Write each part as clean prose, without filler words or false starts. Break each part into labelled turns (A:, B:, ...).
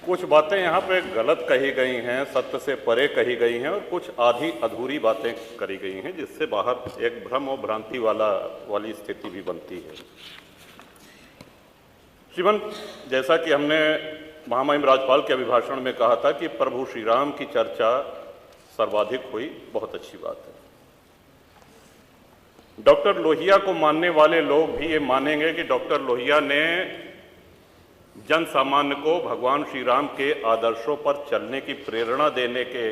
A: कुछ बातें यहाँ पे गलत कही गई हैं, सत्य से परे कही गई हैं और कुछ आधी अधूरी बातें करी गई हैं, जिससे बाहर एक भ्रम और भ्रांति वाली स्थिति भी बनती है। श्रीमान, जैसा कि हमने महामहिम राज्यपाल के अभिभाषण में कहा था कि प्रभु श्री राम की चर्चा सर्वाधिक हुई, बहुत अच्छी बात है। डॉक्टर लोहिया को मानने वाले लोग भी ये मानेंगे कि डॉक्टर लोहिया ने जन सामान्य को भगवान श्री राम के आदर्शों पर चलने की प्रेरणा देने के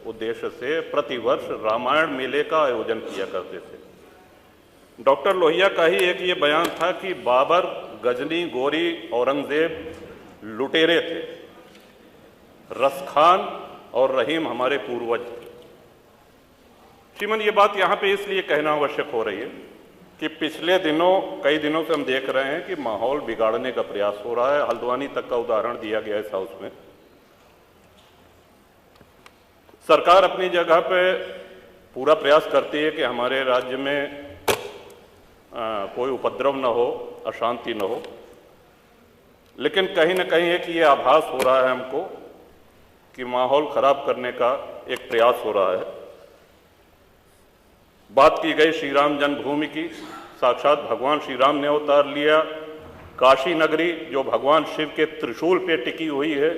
A: उद्देश्य से प्रतिवर्ष रामायण मेले का आयोजन किया करते थे। डॉक्टर लोहिया का ही एक ये बयान था कि बाबर, गजनी, गोरी, औरंगजेब लुटेरे थे, रसखान और रहीम हमारे पूर्वज थे। श्रीमान, ये बात यहाँ पे इसलिए कहना आवश्यक हो रही है कि पिछले कई दिनों से हम देख रहे हैं कि माहौल बिगाड़ने का प्रयास हो रहा है। हल्द्वानी तक का उदाहरण दिया गया इस हाउस में। सरकार अपनी जगह पे पूरा प्रयास करती है कि हमारे राज्य में कोई उपद्रव न हो, अशांति न हो, लेकिन कहीं ना कहीं एक ये आभास हो रहा है हमको कि माहौल खराब करने का एक प्रयास हो रहा है। बात की गई श्री राम जन्मभूमि की, साक्षात भगवान श्री राम ने अवतार लिया। काशी नगरी जो भगवान शिव के त्रिशूल पे टिकी हुई है,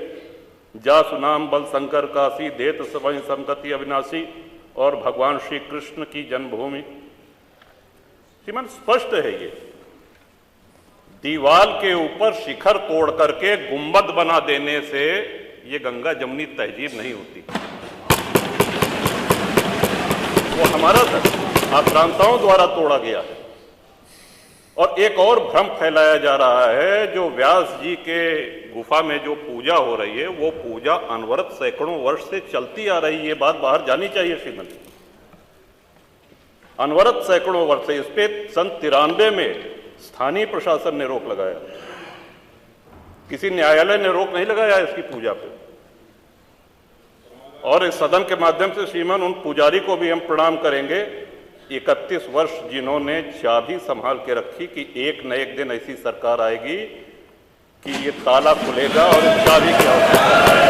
A: जा सुनाम बल शंकर काशी, देत सबहि संगति अविनाशी, और भगवान श्री कृष्ण की जन्मभूमि। श्रीमान, स्पष्ट है ये दीवाल के ऊपर शिखर तोड़ करके गुंबद बना देने से ये गंगा जमुनी तहजीब नहीं होती। वो हमारा धर्म आक्रांताओं द्वारा तोड़ा गया है। और एक और भ्रम फैलाया जा रहा है, जो व्यास जी के गुफा में जो पूजा हो रही है, वो पूजा अनवरत सैकड़ों वर्ष से चलती आ रही है। ये बात बाहर जानी चाहिए श्रीमन। अनवरत सैकड़ों वर्ष से, इस पे सन 93 में स्थानीय प्रशासन ने रोक लगाया, किसी न्यायालय ने रोक नहीं लगाया इसकी पूजा पे। और इस सदन के माध्यम से श्रीमान उन पुजारी को भी हम प्रणाम करेंगे, 31 वर्ष जिन्होंने चाबी संभाल के रखी कि एक न एक दिन ऐसी सरकार आएगी कि ये ताला खुलेगा और इस चाबी की आवश्यकता है।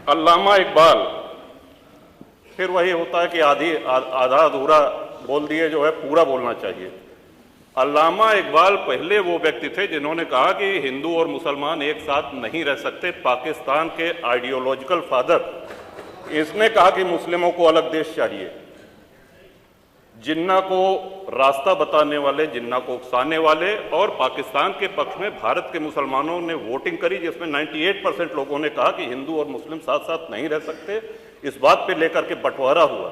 A: अल्लामा इकबाल, फिर वही होता है कि आधा अधूरा बोल दिए जो है पूरा बोलना चाहिए। अल्लामा इकबाल पहले वो व्यक्ति थे जिन्होंने कहा कि हिंदू और मुसलमान एक साथ नहीं रह सकते। पाकिस्तान के आइडियोलॉजिकल फादर, इसने कहा कि मुस्लिमों को अलग देश चाहिए। जिन्ना को रास्ता बताने वाले, जिन्ना को उकसाने वाले, और पाकिस्तान के पक्ष में भारत के मुसलमानों ने वोटिंग करी, जिसमें 98% लोगों ने कहा कि हिंदू और मुस्लिम साथ साथ नहीं रह सकते। इस बात पे लेकर के बंटवारा हुआ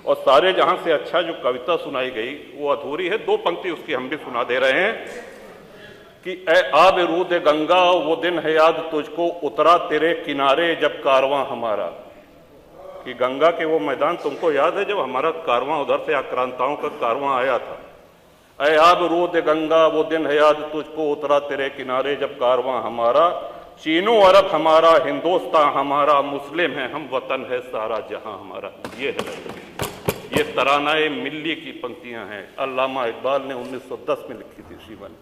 A: और सारे जहां से अच्छा जो कविता सुनाई गई वो अधूरी है। 2 पंक्ति उसकी हम भी सुना दे रहे हैं कि ए आब रूद गंगा, वो दिन है याद तुझको, उतरा तेरे किनारे जब कारवां हमारा। कि गंगा के वो मैदान तुमको याद है जब हमारा कारवां उधर से आक्रांताओं का कारवां आया था। ए आब रूद गंगा, वो दिन है याद तुझको, उतरा तेरे किनारे जब कारवां हमारा। चीनो अरब हमारा, हिंदुस्तान हमारा, मुस्लिम है हम, वतन है सारा जहां हमारा। ये है, ये तरानाए मिल्ली की पंक्तियां हैं, अल्लामा इकबाल ने 1910 में लिखी थी श्रीमान।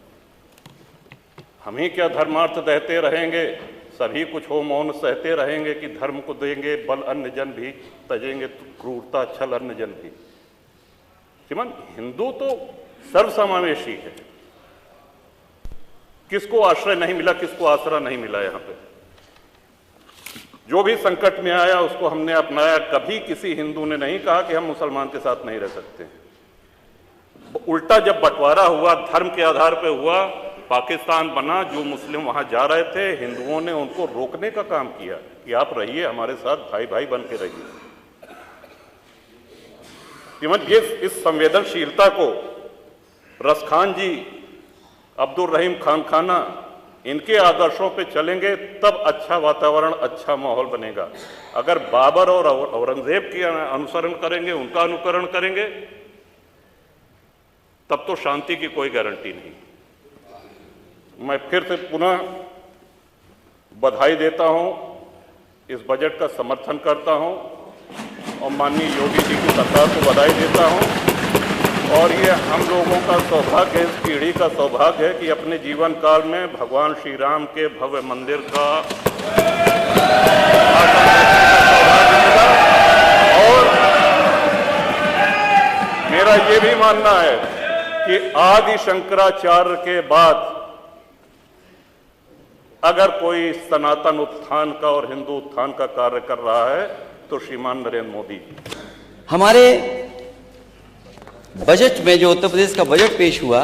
A: हम ही क्या धर्मार्थ देते रहेंगे, सभी कुछ हो मौन सहते रहेंगे, कि धर्म को देंगे बल अन्य जन भी, तजेंगे क्रूरता छल अन्य जन भी। श्रीमान, हिंदू तो सर्वसमावेशी है। किसको आश्रय नहीं मिला, किसको आसरा नहीं मिला? यहाँ पे जो भी संकट में आया उसको हमने अपनाया। कभी किसी हिंदू ने नहीं कहा कि हम मुसलमान के साथ नहीं रह सकते। उल्टा जब बंटवारा हुआ, धर्म के आधार पर हुआ, पाकिस्तान बना, जो मुस्लिम वहां जा रहे थे, हिंदुओं ने उनको रोकने का काम किया कि आप रहिए हमारे साथ, भाई भाई बन के रहिए। ये इस संवेदनशीलता को रसखान जी, अब्दुल रहीम खान खाना, इनके आदर्शों पे चलेंगे तब अच्छा वातावरण, अच्छा माहौल बनेगा। अगर बाबर और औरंगजेब की अनुसरण करेंगे, उनका अनुकरण करेंगे, तब तो शांति की कोई गारंटी नहीं। मैं फिर से पुनः बधाई देता हूं, इस बजट का समर्थन करता हूं और माननीय योगी जी की सरकार को बधाई देता हूं। और ये हम लोगों का सौभाग्य, इस पीढ़ी का सौभाग्य है कि अपने जीवन काल में भगवान श्री राम के भव्य मंदिर का सौभाग्य मिला। और मेरा ये भी मानना है कि आदि शंकराचार्य के बाद अगर कोई सनातन उत्थान का और हिंदू उत्थान का कार्य कर रहा है तो श्रीमान नरेंद्र मोदी जी।
B: हमारे बजट में जो उत्तर प्रदेश का बजट पेश हुआ,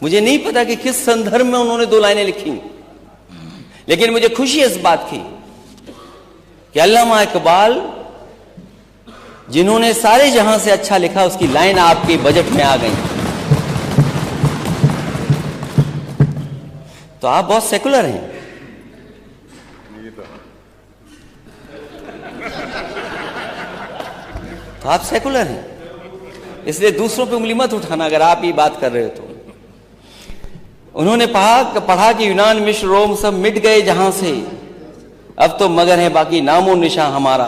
B: मुझे नहीं पता कि किस संदर्भ में उन्होंने 2 लाइनें लिखी, लेकिन मुझे खुशी इस बात की कि अल्लामा इकबाल जिन्होंने सारे जहां से अच्छा लिखा, उसकी लाइन आपके बजट में आ गई। तो आप बहुत सेकुलर हैं। तो आप सेकुलर हैं, इसलिए दूसरों पे उंगली मत उठाना अगर आप ये बात कर रहे हो तो। उन्होंने पढ़ा कि यूनान, मिस्र, रोम सब मिट गए जहां से, अब तो मगर है बाकी नामो निशान हमारा।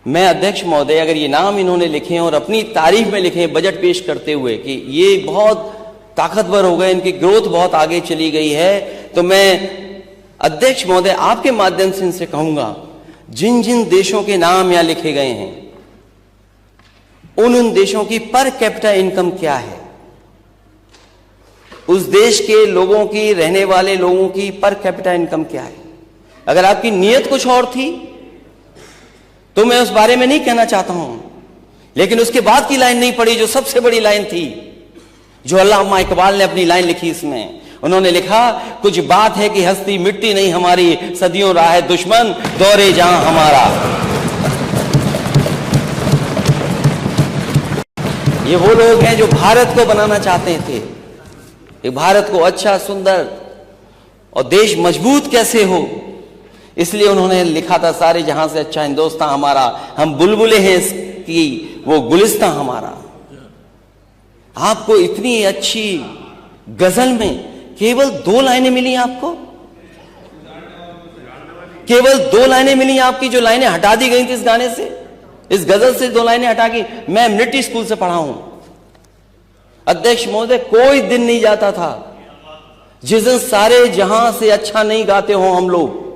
B: मैं अध्यक्ष महोदय, अगर ये नाम इन्होंने लिखे और अपनी तारीफ में लिखे बजट पेश करते हुए कि ये बहुत ताकतवर हो गए, इनकी ग्रोथ बहुत आगे चली गई है, तो मैं अध्यक्ष महोदय आपके माध्यम से इनसे कहूंगा, जिन जिन देशों के नाम यहां लिखे गए हैं उन देशों की पर कैपिटा इनकम क्या है, उस देश के लोगों की, रहने वाले लोगों की पर कैपिटा इनकम क्या है। अगर आपकी नीयत कुछ और थी तो मैं उस बारे में नहीं कहना चाहता हूं, लेकिन उसके बाद की लाइन नहीं पढ़ी जो सबसे बड़ी लाइन थी, जो अल्लामा इकबाल ने अपनी लाइन लिखी। इसमें उन्होंने लिखा, कुछ बात है कि हस्ती मिट्टी नहीं हमारी, सदियों रहा है दुश्मन दौरे जहां हमारा। ये वो लोग हैं जो भारत को बनाना चाहते थे, ये भारत को अच्छा, सुंदर और देश मजबूत कैसे हो, इसलिए उन्होंने लिखा था, सारे जहां से अच्छा हिंदुस्तान हमारा, हम बुलबुले हैं इसकी, वो गुलिस्तां हमारा। आपको इतनी अच्छी गजल में केवल 2 लाइनें मिली आपको, केवल 2 लाइनें मिली आपकी, जो लाइनें हटा दी गई थी इस गाने से, इस गजल से 2 लाइनें हटा के। मैं मिलिट्री स्कूल से पढ़ा हूं अध्यक्ष महोदय, कोई दिन नहीं जाता था जिस दिन सारे जहां से अच्छा नहीं गाते हो हम लोग,